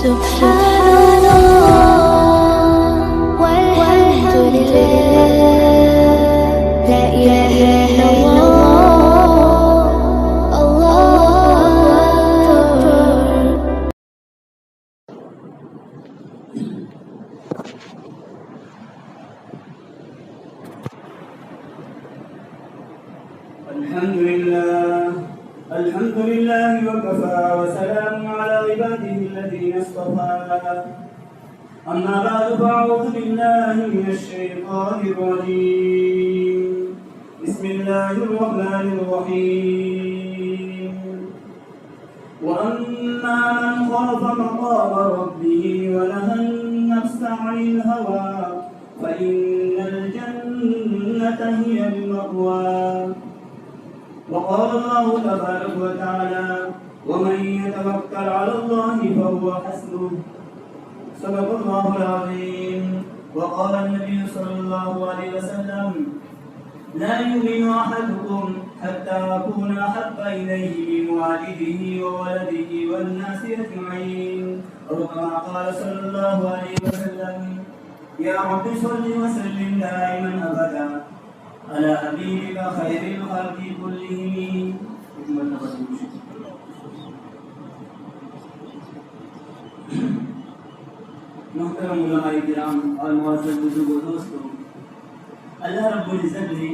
سبحان الله والحمد لله لا إله إلا الله الله أكبر. الحمد لله وكفى وسلام على عباده الذين اصطفى. أما بعد فأعوذ بالله من الشيطان الرجيم. بسم الله الرحمن الرحيم. وأما من خاف مقام ربه ونهى النفس عن الهوى فإن الجنة هي المأوى. وقال الله تبارك وتعالى ومن يتوكل على الله فهو حسبه. صدق الله العظيم. وقال النبي صلى الله عليه وسلم لا يؤمن أحدكم حتى أكون أحب إليه من والده وولده والناس أجمعين. وكما قال صلى الله عليه وسلم يا رب صل وسلم دائما أبدا على حبيبك خير الخلق كلهم. محترم علماء کرام اور معزز بزرگوں دوستوں، اللہ رب العزت نے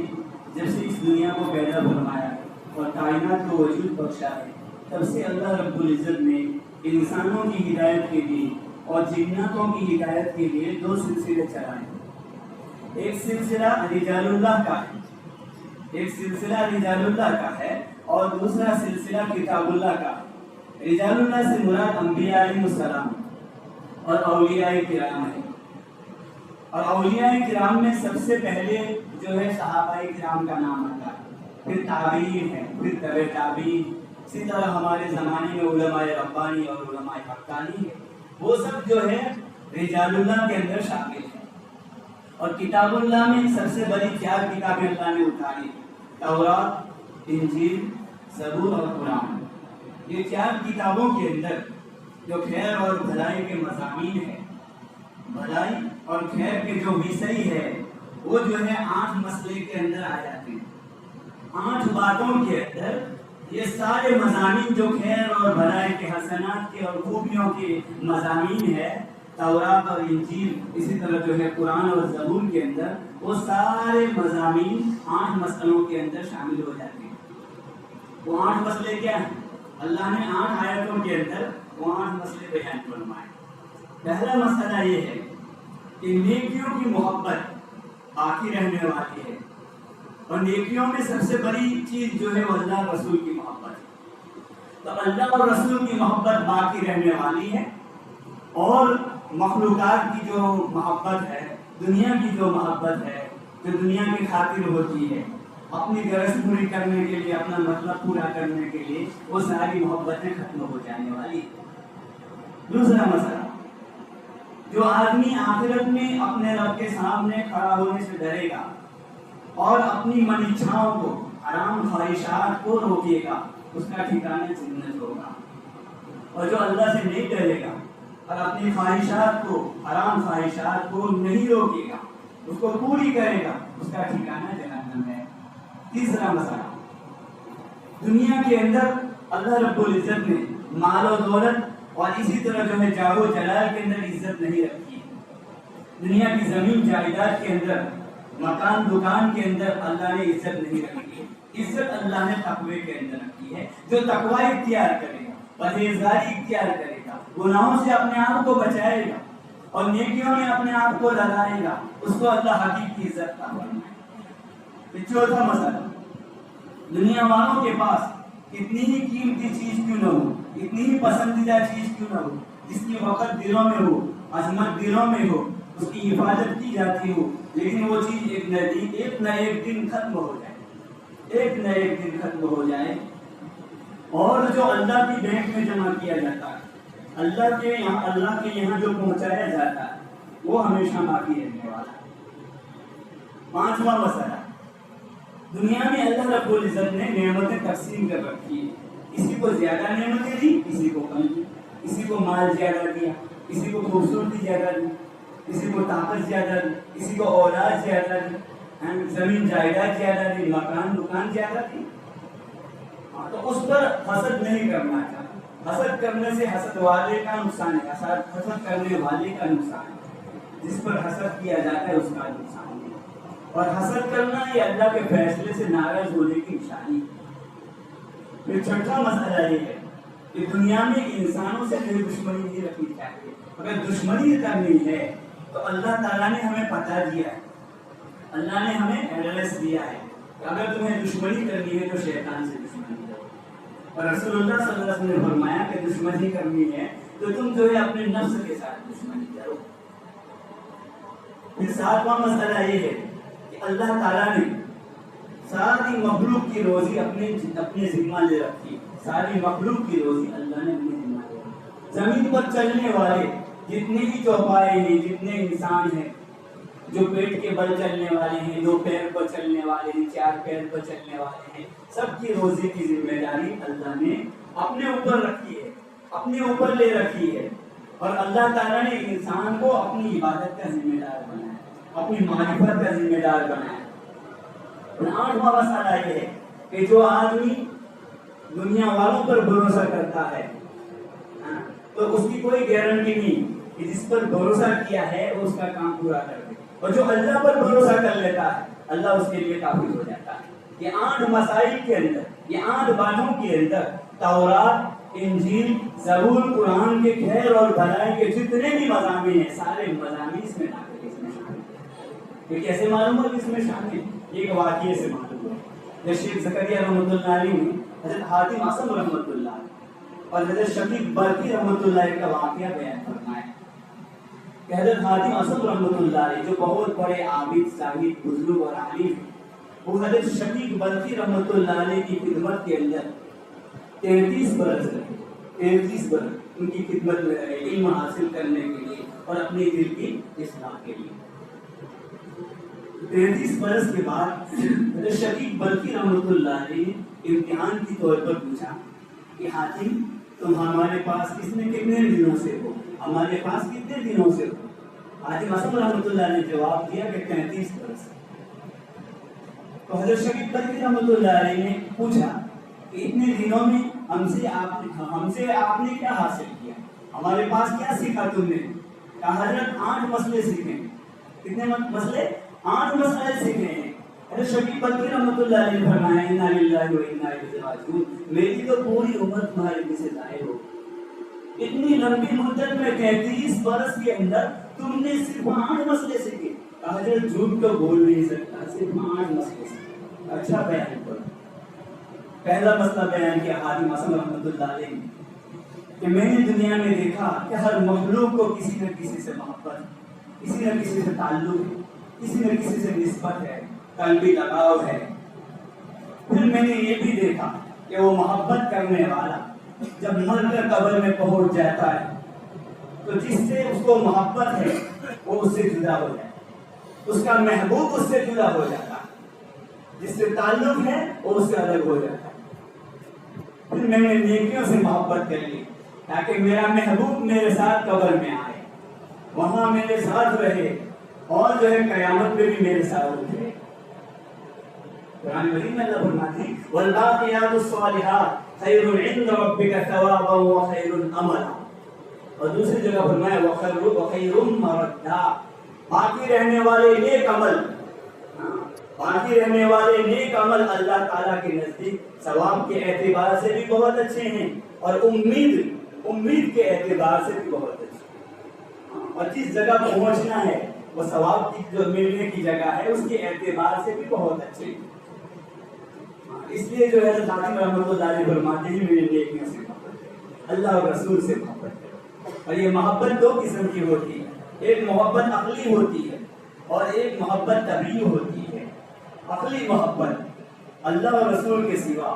جب سے اس دنیا کو پیدا فرمایا اور کائنات کو وجود بخشا ہے، تب سے اللہ رب العزت نے انسانوں کی ہدایت کے لیے اور جناتوں کی ہدایت کے لیے دو سلسلے چلائے. ایک سلسلہ رجال اللہ کا ہے اور دوسرا سلسلہ کتاب اللہ کا. رجال اللہ سے مراد انبیاء علیہ السلام اور اولیاء کرام ہے. اور اولیاء کرام میں سب سے پہلے جو ہے صحابہ کرام کا نام آتا ہے، پھر تابعین ہے، پھر تبع تابعین. اسی طرح ہمارے زمانے میں علماء ربانی اور علماء حقانی ہے، وہ سب جو ہے رجال اللہ کے اندر شامل ہے. اور کتاب اللہ میں سب سے بڑی 4 کتابیں اللہ نے اتاری: تورات، انجیل، زبور اور قرآن. یہ 4 کتابوں کے اندر جو خیر اور بھلائی کے مضامین ہیں، بھلائی اور خیر کے جو وصی ہے، وہ جو ہے 8 مسئلے کے اندر آ جاتے ہیں. 8 باتوں کے اندر یہ سارے مضامین جو خیر اور بھلائی کے، حسنات کے اور خوبیوں کے مضامین ہے، تورات اور انجیل، اسی طرح جو ہے قرآن اور زبور کے اندر، وہ سارے مضامین 8 مسئلوں کے اندر شامل ہو جاتے ہیں. وہ 8 مسئلے کیا ہیں؟ اللہ نے 8 آیتوں کے اندر وہ 8 مسئلے بیان فرمائے. پہلا مسئلہ یہ ہے کہ نیکیوں کی محبت باقی رہنے والی ہے، اور نیکیوں میں سب سے بڑی چیز جو ہے وہ اللہ رسول کی محبت ہے. تو اللہ اور رسول کی محبت باقی رہنے والی ہے. اور مخلوقات کی جو محبت ہے، دنیا کی جو محبت ہے، جو دنیا کی خاطر ہوتی ہے، اپنی غرض پوری کرنے کے لیے، اپنا مطلب پورا کرنے کے لیے، وہ ساری محبتیں ختم ہو جانے والی ہے. دوسرا مسئلہ، جو آدمی آخرت میں اپنے رب کے سامنے کھڑا ہونے سے ڈرے گا اور اپنی من اچھاؤں کو، حرام خواہشات کو روکے گا، اس کا ٹھکانہ جنت ہوگا. اور جو اللہ سے نہیں ڈرے گا اور اپنی خواہشات کو، حرام خواہشات کو نہیں روکے گا، اس کو پوری کرے گا، اس کا ٹھکانہ جہنم ہے. تیسرا مسئلہ، دنیا کے اندر اللہ رب العزت نے مال و دولت اور اسی طرح جو ہے جاہ و جلال کے اندر عزت نہیں رکھی ہے. دنیا کی زمین جائیداد کے اندر، مکان دکان کے اندر اللہ نے عزت نہیں رکھی ہے. عزت اللہ نے تقوی کے اندر رکھی ہے. جو تقوی اختیار کرے گا، پرہیزگاری اختیار کرے گا، گناہوں سے اپنے آپ کو بچائے گا اور نیکیوں میں اپنے آپ کو لگائے گا، اس کو اللہ حقیقی عزت کا فرمائے. چوتھا مسئلہ، دنیا والوں کے پاس اتنی ہی قیمتی چیز کیوں نہ ہو، اتنی ہی پسندیدہ چیز کیوں نہ ہو، جس کی وقت دلوں میں ہو، عظمت دلوں میں ہو، اس کی حفاظت کی جاتی ہو، لیکن وہ چیز ایک نہ ایک دن ختم ہو جائے، ایک نہ ایک دن ختم ہو جائے. اور جو اللہ کی بینک میں جمع کیا جاتا ہے، اللہ کے یہاں جو پہنچایا جاتا ہے، وہ ہمیشہ باقی رہنے والا ہے. 5واں مسئلہ، دنیا میں اللہ رب العزت نے نعمتیں تقسیم کر رکھی ہے. کسی کو زیادہ نعمتیں دی، کسی کو کم دی. کسی کو مال زیادہ دیا، کسی کو خوبصورتی زیادہ دی، کسی کو طاقت زیادہ دی، کسی کو اولاد زیادہ دی، زمین جائیداد زیادہ دی، مکان دکان زیادہ دی، تو اس پر حسد نہیں کرنا چاہیے۔ حسد کرنے سے حسد والے کا نقصان ہے، حسد کرنے والے کا نقصان ہے، جس پر حسد کیا جاتا ہے اس کا نقصان ہے۔ اور حسد کرنا یہ اللہ کے فیصلے سے ناراض ہونے کی نشانی ہے۔ پھر چھٹا مسئلہ یہ ہے کہ دنیا میں انسانوں سے کوئی دشمنی نہیں رکھنی چاہیے۔ اگر دشمنی کرنی ہے تو اللہ تعالیٰ نے ہمیں بتا دیا ہے، اللہ نے ہمیں ایڈریس دیا ہے کہ اگر تمہیں دشمنی کرنی ہے تو شیطان سے دشمنی کرو۔ اور رسول اللہ صلی اللہ علیہ وسلم نے فرمایا کہ دشمنی کرنی ہے تو تم جو ہے اپنے نفس کے ساتھ دشمنی کرو۔ پھر ساتواں مسئلہ یہ ہے کہ اللہ تعالیٰ نے ساری مخلوق کی روزی اپنے ذمہ لے رکھی، ساری مخلوق کی روزی اللہ نے اپنے ذمہ لے رکھی۔ زمین پر چلنے والے جتنے بھی چوپائے ہیں، جتنے انسان ہیں، جو پیٹ کے بل چلنے والے ہیں، دو پیر پر چلنے والے ہیں، چار پیر پر چلنے والے ہیں، سب کی روزی کی ذمہ داری اللہ نے اپنے اوپر رکھی ہے، اپنے اوپر لے رکھی ہے۔ اور اللہ تعالیٰ نے انسان کو اپنی عبادت کا ذمہ دار بنایا، اپنی معرفت کا ذمہ دار بنایا۔ اور آٹھواں مسئلہ یہ ہے کہ جو آدمی دنیا والوں پر بھروسہ کرتا ہے تو اس کی کوئی گارنٹی نہیں کہ جس پر بھروسہ کیا ہے وہ اس کا کام پورا کر دے، اور جو اللہ پر بھروسہ کر لیتا ہے اللہ اس کے لیے کافی ہو جاتا ہے۔ یہ 8 مسائل کے اندر، یہ 8 باتوں کے اندر تورات، انجیل، زبور، قرآن کے خیر اور بھلائی کے جتنے بھی مضامین ہیں سارے مضامین اس میں داخل، اس میں شامل ہیں۔ یہ کیسے معلوم ہوا کہ اس میں شامل ہے؟ ایک واقعے سے معلوم ہوا۔ جب شیخ زکریا رحمۃ اللہ علیہ نے حضرت حاتم اعصم رحمۃ اللہ اور حضرت شفیق برقی رحمۃ اللہ علیہ کا واقعہ بیان فرمایا کہ حضرت حاتم اعصم رحمۃ اللہ علیہ جو بہت بڑے عابد، زاہد، بزرگ اور عالم ہیں، وہ حضرت شفیق برقی رحمۃ اللہ علیہ کی خدمت کے اندر 33 برس رہے، 33 برس ان کی خدمت میں رہے، علم حاصل کرنے کے لیے اور اپنے دل کی اصلاح کے لیے۔ 33 برس کے بعد حضرت شفیق برقی رحمۃ اللہ علیہ امتحان کے طور پر پوچھا کہ حاتم تم ہمارے پاس کتنے دنوں سے ہو، ہمارے پاس کتنے دنوں سے ہو؟ حاتم اعصم رحمۃ اللہ نے جواب دیا کہ 33 برس۔ تو حضرت شفیق برقی رحمۃ اللہ علیہ نے پوچھا کہ اتنے دنوں میں ہم سے آپ نے کیا حاصل کیا، ہمارے پاس کیا سیکھا تم نے؟ کہا حضرت 8 مسئلے سیکھے۔ کتنے مسئلے؟ 8 مسئلے سیکھے ہیں۔ حضرت شفیق برقی رحمۃ اللہ علیہ نے فرمایا انا للہ و انا الیہ راجعون، میری تو پوری عمر تمہارے پیچھے ضائع ہو، اتنی لمبی مدت میں 33 برس کے اندر تم نے صرف 8 مسئلے سیکھے۔ کہا حضرت جھوٹ تو بول نہیں سکتا، صرف 8 مسئلے سیکھے۔ اچھا بیان کرو۔ پہلا مسئلہ بیان کیا حاتم اعصم رحمۃ اللہ علیہ نے کہ میں نے دنیا میں دیکھا کہ ہر مخلوق کو کسی نہ کسی سے محبت، کسی نہ کسی سے تعلق ہے، کسی نہ کسی سے نسبت ہے، قلبی لگاؤ ہے۔ پھر میں نے یہ بھی دیکھا کہ وہ محبت کرنے والا جب مر کر قبر میں پہنچ جاتا ہے تو جس سے اس کو محبت ہے وہ اس سے جدا ہو جاتا ہے، اس کا محبوب اس سے جدا ہو جاتا ہے، جس سے تعلق ہے وہ اس سے الگ ہو جاتا ہے۔ پھر میں نے نیکیوں سے محبت کر لی تاکہ میرا محبوب میرے ساتھ قبر میں آئے، وہاں میرے ساتھ رہے اور جو ہے قیامت میں بھی میرے ساتھ اٹھے۔ قرآن مجید میں اللہ فرماتے ہیں والباقیات الصالحات خیر عند ربک ثوابا وخیر املا، اور دوسری جگہ فرمایا وخیر مردا، باقی رہنے والے نیک عمل، باقی رہنے والے نیک عمل اللہ تعالیٰ کے نزدیک ثواب کے اعتبار سے بھی بہت اچھے ہیں اور امید کے اعتبار سے بھی بہت اچھے ہیں، اور جس جگہ پہنچنا ہے وہ ثواب کی جو ملنے کی جگہ ہے اس کے اعتبار سے بھی بہت اچھے ہیں۔ اس لیے جو ہے حاتم رحمۃ اللہ علیہ فرماتے ہیں میرے نیکیوں سے محبت ہے، اللہ اور رسول سے محبت ہے۔ اور یہ محبت 2 قسم کی ہوتی ہے، ایک محبت عقلی ہوتی ہے اور ایک محبت طبیعی ہوتی ہے۔ عقلی محبت اللہ اور رسول کے سوا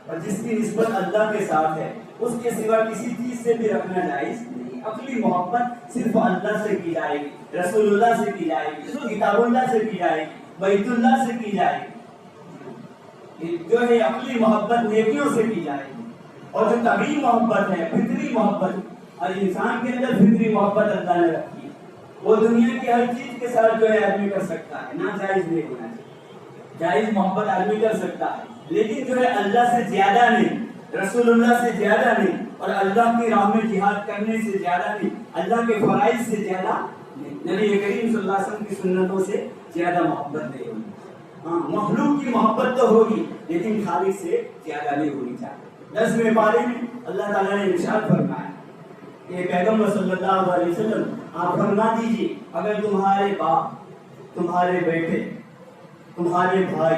اور جس کی نسبت اللہ کے ساتھ ہے اس کے سوا کسی چیز سے بھی رکھنا جائز نہیں۔ عقلی محبت صرف اللہ سے کی جائے گی، رسول اللہ سے کی جائے گی، کتاب اللہ سے کی جائے گی، بیت اللہ سے کی جائے گی، جو ہے عقلی محبت نیکیوں سے کی جائے گی۔ اور جو طبیعی محبت ہے، فطری محبت، اور انسان کے اندر فطری محبت اللہ نے رکھی ہے. وہ دنیا کی ہر چیز کے ساتھ جو ہے آدمی کر سکتا ہے, ناجائز نہیں ہونا چاہیے. جائز محبت آدمی کر سکتا ہے, لیکن جو ہے اللہ سے زیادہ نہیں, رسول اللہ سے زیادہ نہیں, اور اللہ کی راہ میں جہاد کرنے سے زیادہ نہیں, اللہ کے فرائض سے زیادہ نہیں, نبی کریم صلی اللہ علیہ وسلم کی سنتوں سے زیادہ محبت نہیں ہوگی. ہاں, مخلوق کی محبت تو ہوگی لیکن خالق سے زیادہ نہیں ہونی چاہیے. 10ویں پارے میں اللہ تعالیٰ نے ارشاد فرمایا کہ پیغمبر صلی اللہ علیہ وسلم آپ فرما دیجیے, اگر تمہارے باپ, تمہارے بیٹے, تمہارے بھائی,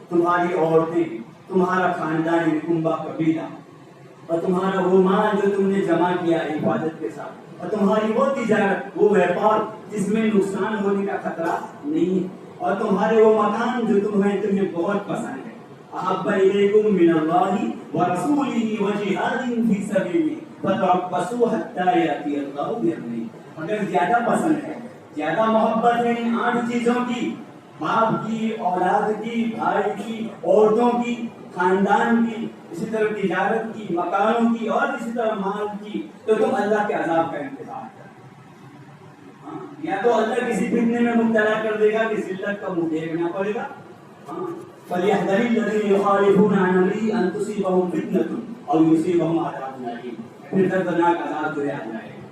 تمہاری عورتیں, تمہارا خاندانی کنبہ قبیلہ, اور تمہارا وہ مال جو تم نے جمع کیا ہے حفاظت کے ساتھ, اور تمہاری وہ تجارت, وہ ویپار جس میں نقصان ہونے کا خطرہ نہیں ہے, اور تمہارے وہ مکان جو تمہیں بہت پسند ہے, احب الیکم من اللہ ورسولہ وجہاد فی سبیلہ فتربصوا حتی یأتی اللہ بامرہ. اگر زیادہ پسند ہے, زیادہ محبت ہے ان 8 چیزوں کی, باپ کی, اولاد کی, بھائی کی, عورتوں کی, خاندان کی, اسی طرح تجارت کی, مکانوں کی, اور اسی طرح مال کی, تو تم اللہ کے عذاب کا انتظار کرو. یا تو اللہ کسی فتنے میں مبتلا کر دے گا کہ ذلت کا منہ دیکھنا پڑے گا. فَلْيَحْذَرِ الَّذِينَ يُخَالِفُونَ عَنْ أَمْرِهِ أَن تُصِيبَهُمْ فِتْنَةٌ أَوْ يُصِيبَهُمْ عَذَابٌ أَلِيمٌ. پھر دردناک عذاب جو ہے آ جائے گا.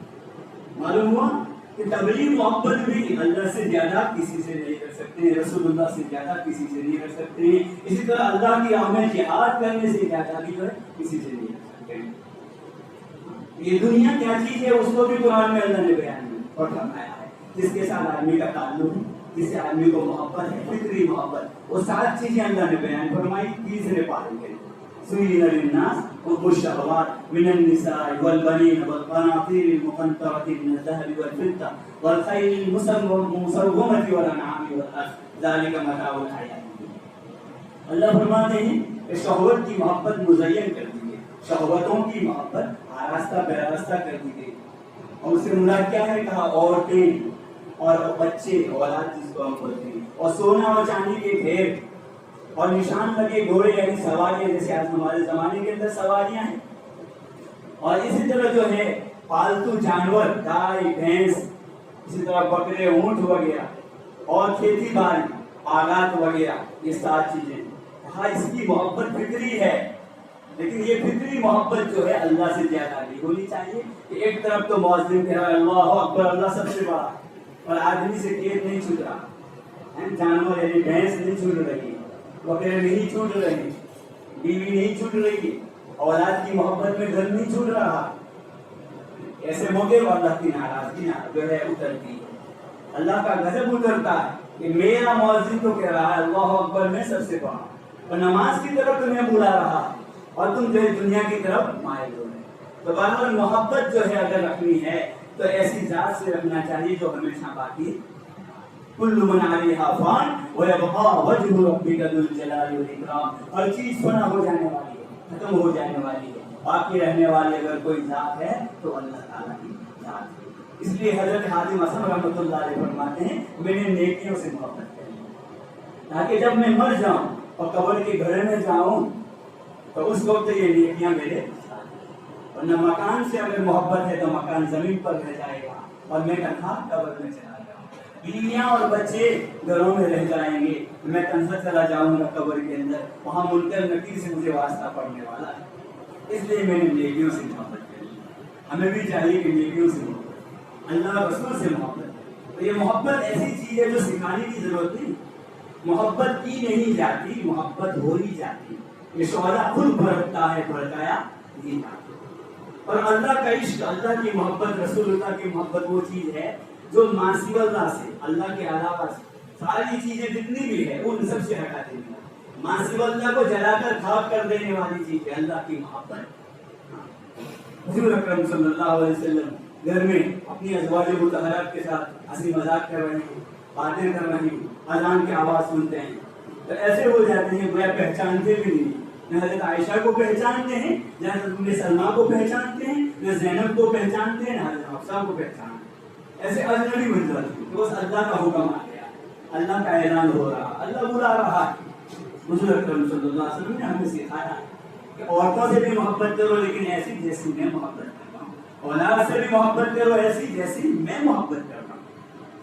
معلوم ہوا کہ تبلیغ محبت بھی اللہ سے زیادہ کسی سے نہیں کر سکتے, رسول اللہ سے زیادہ کسی سے نہیں کر سکتے, اسی طرح اللہ کی راہ میں جہاد کرنے سے زیادہ بھی جو ہے کسی سے نہیں کر سکتے. یہ دنیا کیا چیز ہے اس کو بھی قرآن میں اللہ نے بیان اور فرمایا ہے. جس کے ساتھ آدمی کا تعلق ہے, جس سے آدمی کو محبت ہے, فطری محبت, وہ 7 چیزیں اللہ نے بیان فرمائی 30ویں پارے کے. زُيِّنَ لِلنَّاسِ حُبُّ الشَّهَوَاتِ مِنَ النِّسَاءِ وَالْبَنِينَ وَالْقَنَاطِيرِ الْمُقَنطَرَةِ مِنَ الذَّهَبِ وَالْفِضَّةِ وَالْخَيْلِ الْمُسَوَّمَةِ وَالْأَنْعَامِ وَالْحَرْثِ ذَلِكَ مَتَاعُ الْحَيَاةِ الدُّنْيَا. اللہ فرماتے ہیں کہ شہوت کی محبت مزین کر دی گئی, شہوتوں کی محبت آراستہ پیراستہ کر دی گئی. اور اس سے مراد کیا ہے, کہا عورتیں اور بچے, اولاد جس کو ہم بولتے ہیں, اور سونا اور چاندی کے ڈھیر, اور نشان لگے گھوڑے یعنی سواریاں, جیسے آج ہمارے زمانے کے اندر سواریاں ہیں, اور اسی طرح جو ہے پالتو جانور, گائے, بھینس, اسی طرح بکرے, اونٹ وغیرہ, اور کھیتی باڑی, آلات وغیرہ, یہ 7 چیزیں. ہاں, اس کی محبت فطری ہے, لیکن یہ فطری محبت جو ہے اللہ سے زیادہ نہیں ہونی چاہیے. کہ ایک طرف تو مؤذن کہہ رہا ہے اللہ اکبر, اللہ سب سے بڑا, اور آدمی سے کھیت نہیں چھوٹ رہا, جانور یعنی بھینس نہیں چھوٹ رہی, وغیرہ نہیں چھوٹ رہی, بیوی نہیں چھوٹ رہی, اولاد کی محبت میں گھر نہیں چھوٹ رہا. ایسے موقع پر اللہ کی ناراضگی جو ہے اترتی ہے, اللہ کا غضب اترتا ہے کہ میرا مؤذن تو کہہ رہا ہے اللہ اکبر میں سب سے بڑا, اور نماز کی طرف تمہیں بلا رہا ہے, اور تم جو ہے دنیا کی طرف مائل ہو رہے. تو بہرحال محبت جو ہے اگر رکھنی ہے تو ایسی ذات سے رکھنا چاہیے جو ہمیشہ باقی. کل من علیہا فان ویبقا وجہ ربک ذو الجلال والاکرام. ہر چیز فنا ہو جانے والی ہے, ختم ہو جانے والی ہے, باقی رہنے والی اگر کوئی ذات ہے تو اللہ تعالیٰ کی ذات ہے. اس لیے حضرت حاتم حسن رحمۃ اللہ علیہ فرماتے ہیں میں نے نیکیوں سے محبت کرنی تاکہ جب میں مر جاؤں اور قبر کے گھر میں جاؤں تو اس وقت یہ نیکیاں میرے ساتھ. ورنہ مکان سے اگر محبت ہے تو مکان زمین پر رہ جائے گا اور میں تنہا قبر میں چلا جاؤں. بیویاں اور بچے گھروں میں رہ جائیں گے, میں تنہا چلا جاؤں گا قبر کے اندر, وہاں منکر نکیر سے مجھے واسطہ پڑنے والا ہے. اس لیے میں نے نیکیوں سے محبت کرنی. ہمیں بھی چاہیے کہ نیکیوں سے محبت, اللہ رسول سے محبت. تو یہ محبت ایسی چیز ہے جو سکھانے کی ضرورت نہیں, محبت کی نہیں جاتی, محبت ہو ہی جاتی. یہ شعلہ خود بھڑکتا ہے, بھڑکایا نہیں جاتا. اور اللہ کا عشق, اللہ کی محبت, رسول اللہ کی محبت وہ چیز ہے جو ماسیو اللہ سے, اللہ کے علاوہ سے ساری چیزیں جتنی بھی ہے ان سب سے ہٹا دیں گے. ماسیو اللہ کو جلا کر خاک کر دینے والی چیز ہے اللہ کی محبت. حضور اکرم صلی اللہ علیہ وسلم گھر میں اپنی ازواج مطہرات کے ساتھ ہنسی مذاق کر رہے ہیں, باتیں کر رہے ہیں, اذان کی آواز سنتے ہیں تو ایسے ہو جاتے ہیں گویا پہچانتے بھی نہیں. نہ حضرت عائشہ کو پہچانتے ہیں, نہ حضرت سلمہ کو پہچانتے ہیں, نہ زینب کو پہچانتے ہیں, نہ حضرت حفصہ کو پہچانتے ہیں. ایسے اجنبی بن جاتے ہیں. تو بس اللہ کا حکم آ گیا, اللہ کا اعلان ہو رہا, اللہ بلا رہا ہے. حضور اکرم صلی اللہ علیہ وسلم نے ہمیں سکھایا کہ عورتوں سے بھی محبت کرو لیکن ایسی جیسی میں محبت کرتا ہوں. اولاد سے بھی محبت کرو ایسی جیسی میں محبت کرتا ہوں.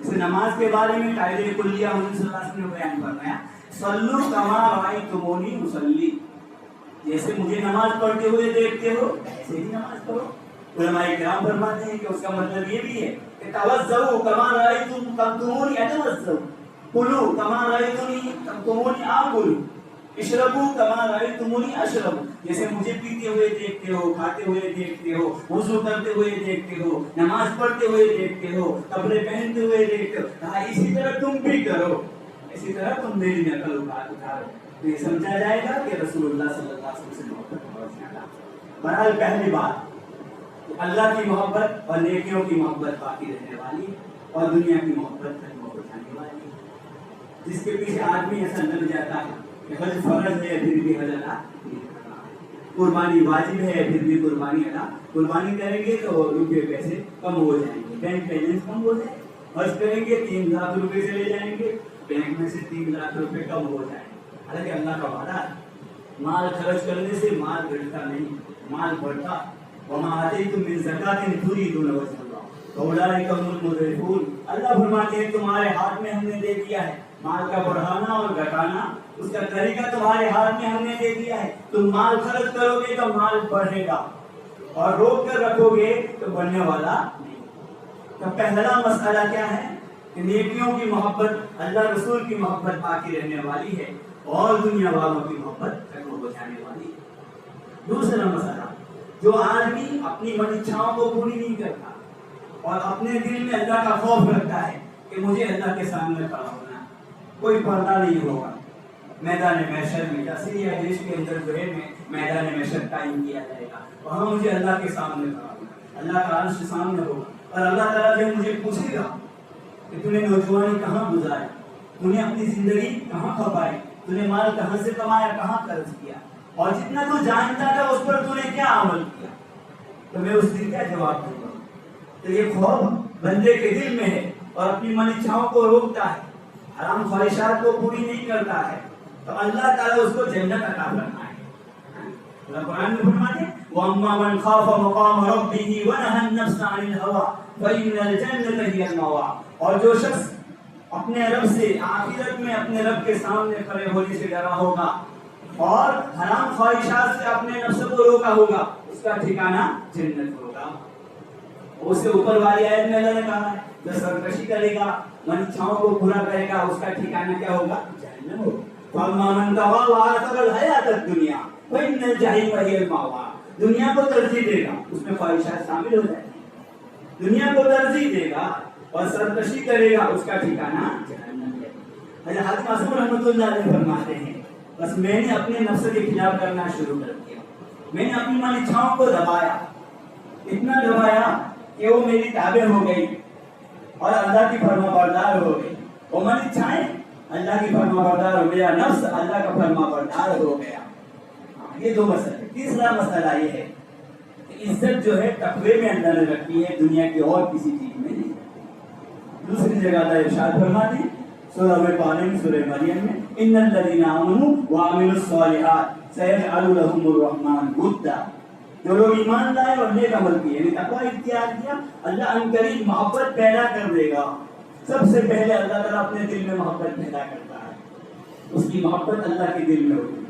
جیسے نماز کے بارے میں قاعدہ کلیہ حضور صلی اللہ علیہ وسلم نے بیان فرمایا صلو کما رأیتمونی اصلی، جیسے مجھے نماز پڑھتے ہوئے دیکھتے ہو ایسے ہی نماز پڑھو. علماء کرام فرماتے ہیں کہ اس کا مطلب یہ بھی ہے کہ توضؤ کما رأیتمونی اتوضؤ، کلوا کما رأیتمونی آکل، اشربوا کما رأیتمونی اشرب، جیسے مجھے پیتے ہوئے دیکھتے ہو، کھاتے ہوئے دیکھتے ہو، وضو کرتے ہوئے دیکھتے ہو، نماز پڑھتے ہوئے دیکھتے ہو، کپڑے پہنتے ہوئے دیکھتے ہو، کہا اسی طرح تم بھی کرو، اسی طرح تم میری نقل اتارو. تو یہ سمجھا جائے گا کہ رسول اللہ صلی اللہ علیہ وسلم سے محبت بہت زیادہ. بہرحال پہلی بات اللہ کی محبت اور نیکیوں کی محبت باقی رہنے والی اور دنیا کی محبت تک پہنچانے والی. جس کے پیچھے آدمی ایسا لگ جاتا ہے کہ حج فرض ہے پھر بھی حج ادا نہیں کرنا، قربانی واجب ہے پھر بھی قربانی ادا، قربانی کریں گے تو روپے پیسے کم ہو جائیں گے، بینک بیلنس کم ہو جائے گا، حج کریں گے 3 لاکھ روپے چلے جائیں گے، بینک میں سے 3 لاکھ روپے کم ہو جائیں گے. حالانکہ اللہ کا وعدہ ہے مال خرچ کرنے سے مال گھٹتا نہیں، مال بڑھتا. وما آتیتم من زکاۃ تریدون وجہ اللہ فاولئک هم المضعفون. اللہ فرماتے ہیں تمہارے ہاتھ میں ہم نے دے دیا ہے مال کا بڑھانا اور گھٹانا، اس کا طریقہ تمہارے ہاتھ میں ہم نے دے دیا ہے. تم مال خرچ کرو گے تو مال بڑھے گا اور روک کر رکھو گے تو بڑھنے والا نہیں. تو پہلا مسئلہ کیا ہے کہ نیکیوں کی محبت، اللہ رسول کی محبت باقی رہنے والی ہے اور دنیا والوں کی محبت تک وہ بچانے والی ہے. دوسرا مسئلہ، جو آدمی اپنی منشاؤں کو پوری نہیں کرتا اور اپنے دل میں اللہ کا خوف رکھتا ہے کہ مجھے اللہ کے سامنے کھڑا ہونا ہے، کوئی پردہ نہیں ہوگا میدان محشر میں، تفسیر حدیث کے اندر جو ہے میدان محشر قائم کیا جائے گا، وہاں مجھے اللہ کے سامنے کھڑا ہونا، اللہ کا عرش سامنے ہوگا اور اللہ تعالیٰ جو مجھے پوچھے گا کہ تو نے نوجوانی کہاں گزاری، تو نے اپنی زندگی کہاں کھپائی، تو نے مال کہاں سے کمایا، کہاں خرچ کیا، اور جتنا تو جانتا تھا اس پر تو نے کیا عمل کیا، تو میں اس دن کیا جواب دوں گا. تو یہ خوف بندے کے دل میں ہے اور اپنی من اچھاؤں کو روکتا ہے، حرام خواہشات کو پوری نہیں کرتا ہے، تو اللہ تعالیٰ اس کو جنت عطا فرمائے. قرآن میں فرماتے ہیں وَأَمَّا مَنْ خَافَ مَقَامَ رَبِّهِ وَنَهَى النَّفْسَ عَنِ الْهَوَىٰ فَإِنَّ الْجَنَّةَ هِيَ الْمَأْوَىٰ. اور جو شخص اپنے رب سے آخرت میں اپنے رب کے سامنے کھڑے ہونے سے ڈرا ہوگا اور حرام خواہشات سے اپنے نفس کو روکا ہوگا، اس کا ٹھکانہ جنت ہوگا. اس سے اوپر والی آیت میں اللہ نے کہا ہے جو سرکشی کرے گا، من اچھاؤں کو پورا کرے گا، اس کا ٹھکانہ کیا ہوگا؟ جہنم ہوگا. فَأَمَّا مَنْ طَغَىٰ وَآثَرَ الْحَيَاةَ الدُّنْيَا فَإِنَّ الْجَحِيمَ هِيَ الْمَأْوَىٰ. دنیا کو ترجیح دے گا، اس میں خواہشات شامل ہو جائیں گی، دنیا کو ترجیح دے گا اور سرکشی کرے گا، اس کا ٹھکانہ جہنم ہے. حضرت حاتم معصوم رحمۃ اللہ علیہ فرماتے ہیں بس میں نے اپنے نفس کے خلاف کرنا شروع کر دیا، میں نے اپنی من اچھاؤں کو دبایا، اتنا دبایا کہ وہ میری تابع ہو گئی اور اللہ کی فرما بردار ہو گئی. وہ من اچھائیں اللہ کی فرما بردار ہو گیا، نفس اللہ کا فرما بردار ہو گیا. یہ 2 مسئلے. تیسرا مسئلہ یہ ہے کہ عزت جو ہے تقوی میں اللہ نے رکھی ہے، دنیا کی اور کسی چیز میں نہیں. دوسری جگہ اللہ ارشاد فرماتے ہیں سورہ پارے سورہ مریم میں ان الذین آمنوا وعملوا الصالحات سيجعل لهم الرحمن ودا. جو لوگ ایمان لائے اور نیک عمل کیے یعنی تقوی اختیار کیا، اللہ ان قریب محبت پیدا کر دے گا. سب سے پہلے اللہ تعالیٰ اپنے دل میں محبت پیدا کرتا ہے، اس کی محبت اللہ کے دل میں ہوتی ہے.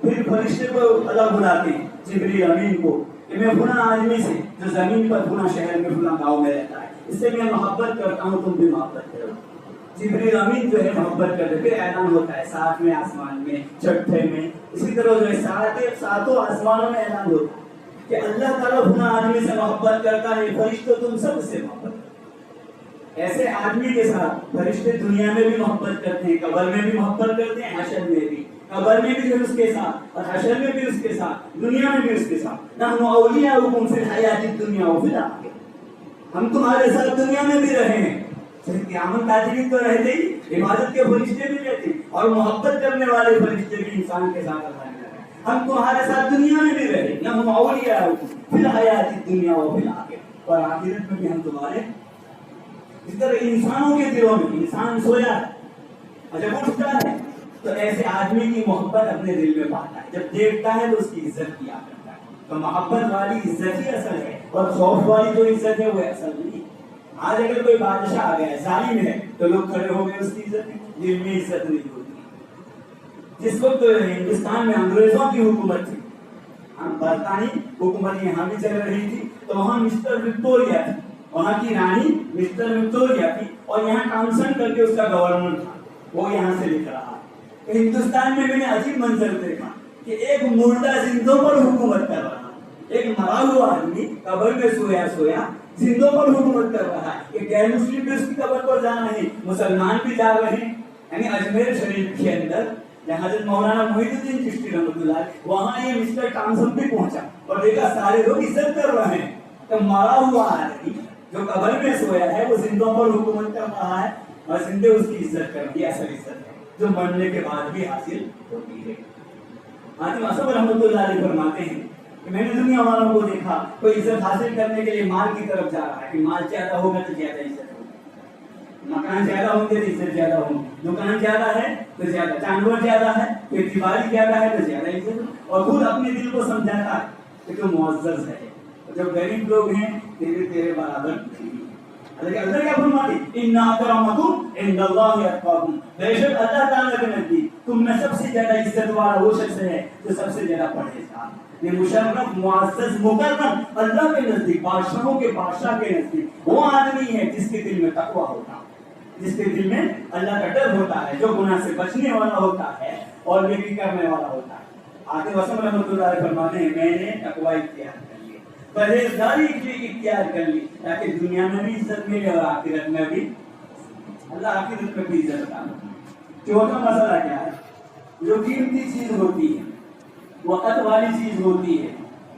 پھر فرشتے کو اللہ بلاتے ہیں جبریل امین کو کہ میں فلاں آدمی سے جو زمین پر فلاں شہر میں فلاں گاؤں میں رہتا ہے، اس سے میں محبت کرتا ہوں، تم بھی محبت کرو. جبریل امین جو ہے محبت کرتے، پھر اعلان ہوتا ہے 7ویں آسمان میں، 6 میں، اسی طرح جو ہے 7 آسمانوں میں اعلان ہوتا ہے کہ اللہ تعالیٰ فلاں آدمی سے محبت کرتا ہے، فرشتوں تم سب سے محبت کرو. ایسے آدمی کے ساتھ فرشتے دنیا میں بھی محبت کرتے ہیں، قبر میں بھی محبت کرتے ہیں، حشر میں بھی، قبر میں بھی اس کے ساتھ اور حشر میں بھی اس کے ساتھ، دنیا میں بھی اس کے ساتھ. نحن اولیاؤکم فی الحیاۃ الدنیا وفی الآخرہ. ہم تمہارے ساتھ دنیا میں بھی رہے ہیں، قیامت تاجری تو رہتے ہی، عبادت کے فرشتے بھی رہتے اور محبت کرنے والے فرشتے بھی انسان کے ساتھ رہے. ہم تمہارے ساتھ دنیا میں بھی رہے، نحن اولیاؤکم فی الحیاۃ الدنیا وفی الآخرہ، اور آخرت میں بھی ہم تمہارے. اس طرح انسانوں کے دلوں میں انسان سویا ہے، جب اٹھتا ہے تو ایسے آدمی کی محبت اپنے دل میں پاتا ہے، جب دیکھتا ہے تو اس کی عزت کیا کرتا ہے. تو محبت والی عزت ہی اصل ہے، اور خوف والی جو عزت ہے وہ اصل نہیں۔ آج اگر کوئی بادشاہ آ گیا ہے، ظالم ہے، تو لوگ کھڑے ہو گئے اس کی عزت میں، دل میں عزت نہیں ہوتی۔ جس وقت ہندوستان میں انگریزوں کی حکومت تھی، برطانوی حکومت یہاں بھی چل رہی تھی، تو وہاں مسٹر وکٹوریا تھی، وہاں کی رانی مسٹر وکٹوریا تھی، اور یہاں کاؤنسل کر کے اس کا گورنر تھا، وہ یہاں سے لکھ رہا ہے۔ ہندوستان میں میں نے عجیب منظر دیکھا کہ ایک مردہ زندوں پر حکومت کر رہا ہے، ایک مرا ہوا آدمی قبر میں سویا زندوں پر حکومت کر رہا ہے، کہ غیر مسلم بھی اس کی قبر پر جا رہے ہیں، مسلمان بھی جا رہے ہیں۔ یعنی اجمیر شریف کے اندر حضرت مولانا محی الدین چشتی رحمۃ اللہ علیہ، وہاں یہ مسٹر کاؤنسل بھی پہنچا اور دیکھا سارے لوگ عزت کر رہے ہیں، تو مرا ہوا آدمی جو قبر میں سویا ہے وہ زندوں پر حکومت کر رہا ہے، اور زندے اس کی عزت کر دی۔ اصل عزت ہے جو مرنے کے بعد بھی حاصل ہوتی ہے۔ حاتم اصغر رحمۃ اللہ علیہ فرماتے ہیں کہ میں نے دنیا والوں کو دیکھا، کوئی عزت حاصل کرنے کے لیے مال کی طرف جا رہا ہے کہ مال زیادہ ہوگا تو زیادہ عزت ہوگی، مکان زیادہ ہوں گے تو عزت زیادہ ہوگی، دکان زیادہ ہے تو زیادہ، جانور زیادہ ہے، کوئی دیوالی زیادہ ہے تو زیادہ عزت، اور خود اپنے دل کو سمجھاتا ہے کہ تو معزز ہے، جو غریب لوگ ہیں تیرے برابر نہیں۔ اللہ کیا فرماتے ہیں؟ ان اکرمکم عند اللہ اتقاکم، بے شک اللہ تعالیٰ کے نزدیک تم میں سب سے زیادہ عزت والا وہ شخص ہے جو سب سے زیادہ پرہیزگار۔ یہ مشرف معزز مکرم اللہ کے نزدیک، بادشاہوں کے بادشاہ کے نزدیک وہ آدمی ہے جس کے دل میں تقویٰ ہوتا ہے، جس کے دل میں اللہ کا ڈر ہوتا ہے، جو گناہ سے بچنے والا ہوتا ہے اور نیکی کرنے والا ہوتا ہے۔ حاتم اصغر رحمۃ اللہ علیہ فرماتے ہیں میں نے تقویٰ اختیار کر لی، پرہیزگاری اختیار کر لی، تاکہ دنیا میں بھی عزت ملے اور آخرت میں بھی، اللہ آخرت میں بھی عزت کا۔ چوتھا مسئلہ کیا ہے؟ جو قیمتی چیز ہوتی ہے، وقت والی چیز ہوتی ہے،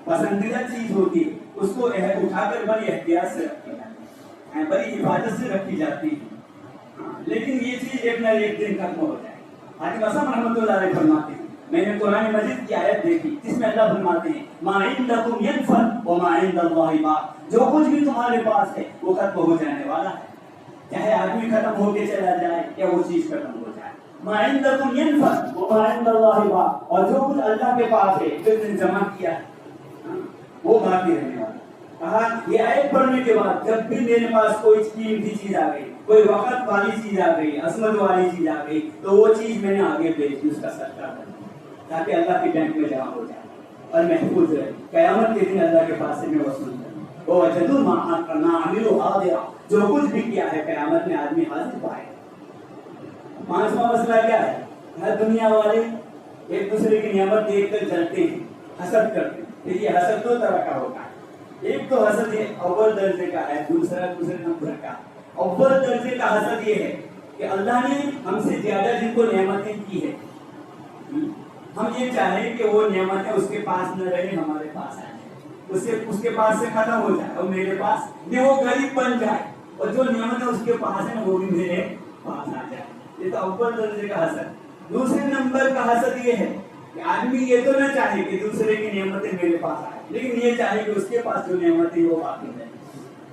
پسندیدہ چیز ہوتی ہے، اس کو اٹھا کر بڑی احتیاط سے رکھی جاتی ہے، بڑی حفاظت سے رکھی جاتی ہے، لیکن یہ چیز ایک نہ ایک دن ختم ہو جائے۔ حاتم اصغر رحمۃ اللہ علیہ فرماتے ہیں میں نے قرآن مجید کی آیت دیکھی جس میں اللہ فرماتے ہیں ما عندکم ینفد وما عند اللہ باق، جو کچھ بھی تمہارے پاس ہے وہ ختم ہو جانے والا ہے، چاہے آدمی ختم ہو کے چلا جائے یا وہ چیز ختم ہو جائے۔ ما عندکم ینفد وما عند اللہ باق، اور جو کچھ اللہ کے پاس ہے جو نے جمع کیا ہے وہ باقی رہنے والا۔ کہا یہ آیت پڑھنے کے بعد جب بھی میرے پاس کوئی قیمتی چیز آ گئی، کوئی وقت والی چیز آ گئی، عصمت والی چیز آ گئی، تو وہ چیز میں نے آگے بھیج دی، اس کا صدقہ کر دیا تاکہ اللہ کے بینک میں جمع ہو جائے اور محفوظ رہے، قیامت کے دن اللہ کے پاس سے میں وصول کروں۔ وَوَجَدُوا مَا عَمِلُوا حَاضِرًا، جو کچھ بھی کیا ہے قیامت میں آدمی حاضر پائے۔ پانچواں مسئلہ کیا ہے؟ ہر دنیا والے ایک دوسرے کی نعمت دیکھ کر جلتے ہیں، حسد کرتے ہیں۔ یہ حسد دو طرح کا ہوتا ہے، ایک تو حسد یہ اول درجے کا ہے، دوسرا دوسرے نمبر کا۔ اول درجے کا حسد یہ ہے کہ اللہ نے ہم سے زیادہ جن کو نعمتیں کی ہے، ہم یہ چاہیں کہ وہ نعمتیں اس کے پاس نہ رہے، ہمارے پاس آ جائے، اس کے پاس سے ختم ہو جائے اور میرے پاس نہیں، وہ غریب بن جائے اور جو نعمتیں اس کے پاس ہیں وہ بھی میرے پاس آ جائے۔ یہ تو اول درجے کا حسد۔ دوسرے نمبر کا حسد یہ ہے کہ آدمی یہ تو نہ چاہے کہ دوسرے کی نعمتیں میرے پاس آئے، لیکن یہ چاہے کہ اس کے پاس جو نعمتیں وہ باقی رہے،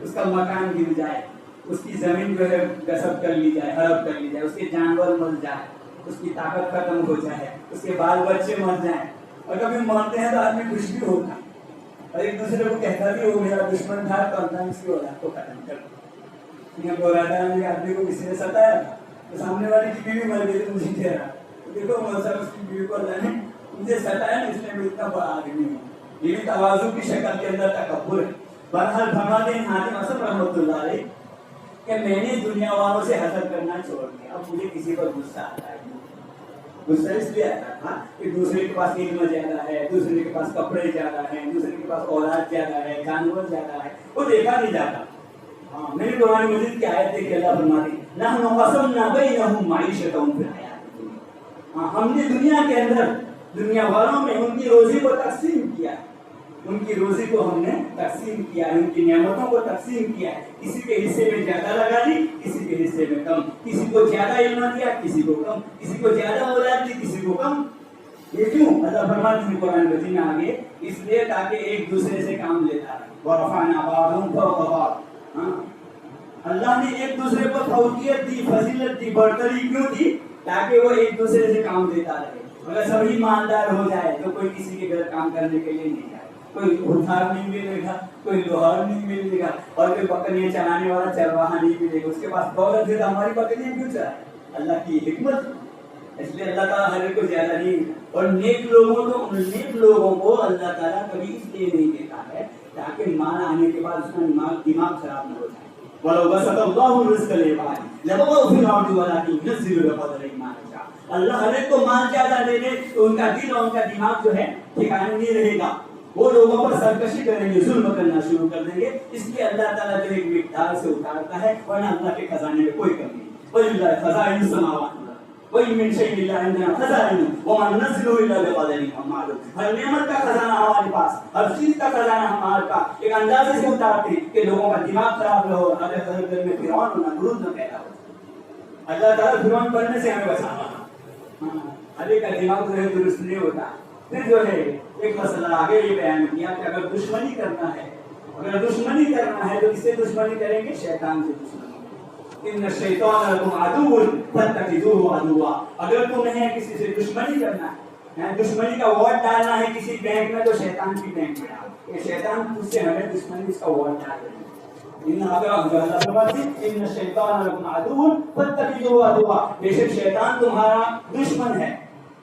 اس کا مکان گر جائے، اس کی زمین جو ہے غصب کر لی جائے، ہڑپ کر لی جائے، اس کے جانور مر جائے، اس کی طاقت ختم ہو جائے، اس کے بال بچے مر جائیں، اور کبھی مرتے ہیں تو آدمی خوش بھی ہوتا ہے اور ایک دوسرے کو کہتا بھی وہ میرا دشمن تھا تو اللہ اس کی اولاد کو ختم کر دیا۔ آدمی کو کسی نے ستایا تو سامنے والے کی بیوی مر گئی تو مجھے کہہ رہا دیکھو موسم اس کی بیوی کو اللہ نے مجھے ستایا نا، اس لیے میں اتنا بڑا آدمی ہوں۔ یہ بھی تواضع کی شکل کے اندر تکبر ہے۔ بہرحال فرماتے ہیں حاتم اصغر رحمۃ اللہ علیہ کہ میں نے دنیا والوں سے حسد کرنا چھوڑ دیا، اب مجھے کسی پر غصہ آتا ہے۔ غصہ اس لیے آتا تھا کہ دوسرے کے پاس علم زیادہ ہے، دوسرے کے پاس کپڑے زیادہ ہیں، دوسرے کے پاس اولاد زیادہ ہے، جانور زیادہ ہے، وہ دیکھا نہیں جاتا۔ میں نے قرآن مجید کی آیت دیکھی، اللہ فرماتے ہیں نحن قسمنا بینہم معیشتہم فی الحیاۃ الدنیا، ہم نے دنیا کے اندر دنیا والوں میں ان کی روزی کو تقسیم کیا، ان کی روزی کو ہم نے تقسیم کیا، ان کی نعمتوں کو تقسیم کیا، کسی کے حصے میں زیادہ لگا دی، کسی کے حصے میں کم، کسی کو زیادہ علم دیا، کسی کو کم، کسی کو زیادہ اولاد دی، کسی کو کم۔ یہ کیوں؟ اللہ فرماتے ہیں قرآن مجید میں آگے، اس لیے تاکہ ایک دوسرے سے کام لیتا ہے۔ وَرَفَعْنَا بَعْضَهُمْ فَوْقَ بَعْضٍ، اللہ نے ایک دوسرے کو فوقیت دی، فضیلت دی، برتری کیوں دی؟ تاکہ وہ ایک دوسرے سے کام دیتا رہے۔ اگر سبھی ایماندار ہو جائے تو کوئی کسی کے گھر کام کرنے کے لیے نہیں جائے، کوئی ادھار نہیں ملے گا، کوئی لوہار نہیں ملے گا، اور کوئی بکریاں چلانے والا چرواہا نہیں ملے گا. اس کے پاس دولت ہے تو ہماری بکریاں کیوں چلائے؟ اللہ کی حکمت. اس لیے اللہ تعالیٰ ہر ایک کو زیادہ نہیں. اور نیک لوگوں کو اللہ تعالیٰ کبھی اس لیے نہیں دیتا ہے تاکہ مال آنے کے بعد اس کا دماغ خراب نہ ہو جائے. وَلَوْ بَسَطَ اللَّهُ الرِّزْقَ لِعِبَادِهِ لَبَغَوْا فِي الْأَرْضِ وَلَٰكِن يُنَزِّلُ بِقَدْرِ مَا يَشَاءُ. اللہ ہر ایک کو مال زیادہ دے دے تو ان کا دل اور ان کا دماغ جو ہے ٹھکانے نہیں رہے گا. وہ لوگوں پر سرکشی کریں گے، ظلم کرنا شروع کر دیں گے. اس لیے اللہ تعالیٰ جو ایک مقدار سے اتارتا ہے، ورنہ اللہ کے خزانے میں کوئی کمی نہیں. وَلِلَّهِ خَزَائِنُ السَّمَاوَاتِ وَإِن مِّن شَيْءٍ إِلَّا عِندَنَا خَزَائِنُهُ وَمَا نُنَزِّلُهُ إِلَّا بِقَدَرٍ مَّعْلُومٍ. ہر نعمت کا خزانہ ہمارے پاس، ہر چیز کا خزانہ ہمارے پاس ایک اندازے سے اتارتے ہیں کہ لوگوں کا دماغ خراب نہ ہو، ہر گھر میں فرعون نہ نمرود نہ پیدا ہو. اللہ تعالیٰ فرعون بننے سے ہمیں بچانا. ہر ایک کا دماغ جو ہے درست نہیں ہوتا. پھر جو ہے ایک مسئلہ آگے یہ بیان کیا کہ اگر دشمنی کرنا ہے تو کس سے دشمنی کریں گے؟ شیطان سے دشمنی. ان الشیطان لکم عدو فاتخذوه عدوا. اگر تمہیں کسی سے دشمنی کرنا ہے، دشمنی کا ووٹ ڈالنا ہے کسی بینک میں، تو شیطان کی بینک میں ڈالو. یہ شیطان تجھ سے ہمیں دشمنی اس کا ووٹ ڈال رہے ہیں. ان الشیطان لکم عدو فاتخذوه عدوا. بے شک شیطان تمہارا دشمن ہے،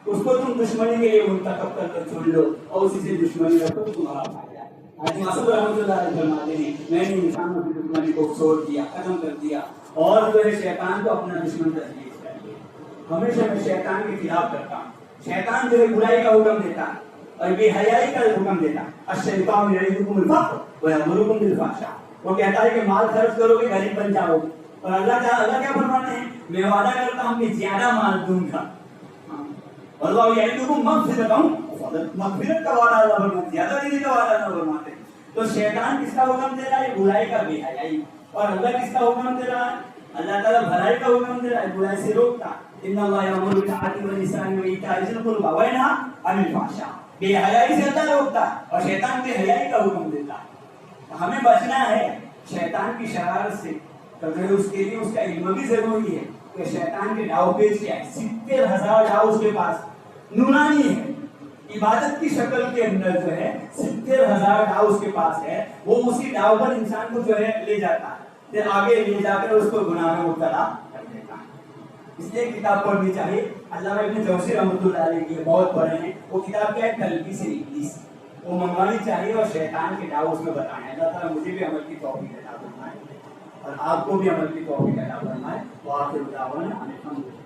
اس کو تم دشمنی کے لیے منتخب کر کر چن لو اور اسی سے دشمنی رکھو تو تمہارا فائدہ ہے. مسعود رحمۃ اللہ علیہ فرماتے ہیں میں نے انسانوں کی دشمنی کو چھوڑ دیا، ختم کر دیا، اور جو ہے شیطان کو اپنا دشمن تسلیم کر لیا. ہمیشہ میں شیطان کے خلاف کرتا ہوں. شیطان جو ہے برائی کا حکم دیتا اور بے حیائی کا حکم دیتا. الشیطان یعدکم الفقر ویأمرکم بالفحشاء. وہ کہتا ہے کہ مال خرچ کرو گے غریب بن جاؤ گے، اور اللہ کیا فرماتے ہیں؟ میں وعدہ کرتا ہوں کہ زیادہ مال دوں گا. اللہ یعدکم مغفرۃ کا وعدہ اللہ فرماتے، زیادہ دینے کا وعدہ اللہ فرماتے. تو شیطان کس کا حکم دے رہا ہے؟ برائی کا، بے حیائی. اور اللہ کس کا حکم دے رہا ہے؟ اللہ تعالیٰ بھلائی کا حکم دے رہا ہے، برائی سے روکتا. ان اللہ یأمر بالعدل والإحسان وإیتاء ذی القربى وینہی عن الفحشاء. بے حیائی سے اللہ روکتا اور شیطان بے حیائی کا حکم دیتا. ہمیں بچنا ہے شیطان کی شرارت سے. اس کے لیے اس کا علم بھی ضروری ہے کہ شیطان کے ڈاؤ پیچ کیا ہے. 70,000 ڈاؤ اس کے پاس نورانی ہے. عبادت کی شکل کے اندر جو ہے 70,000 ڈاؤ اس کے پاس ہے. وہ اسی ڈاؤ پر انسان کو جو ہے لے جاتا ہے، پھر آگے لے جا کر اس کو گناہ میں مبتلا کر دیتا ہے. اس لیے کتاب پڑھنی چاہیے. علامہ ابن جوزی رحمۃ اللہ علیہ کی بہت پڑھے ہیں. وہ کتاب کیا ہے؟ تلبیس ابلیس. وہ منگوانی چاہیے اور شیطان کے ڈاؤ اس میں بتائیں. اللہ تعالیٰ مجھے بھی عمل کی توفیق عطا فرمائے اور آپ کو بھی عمل کی توفیق عطا فرمائے. وآخر دعوانا ان الحمد للہ.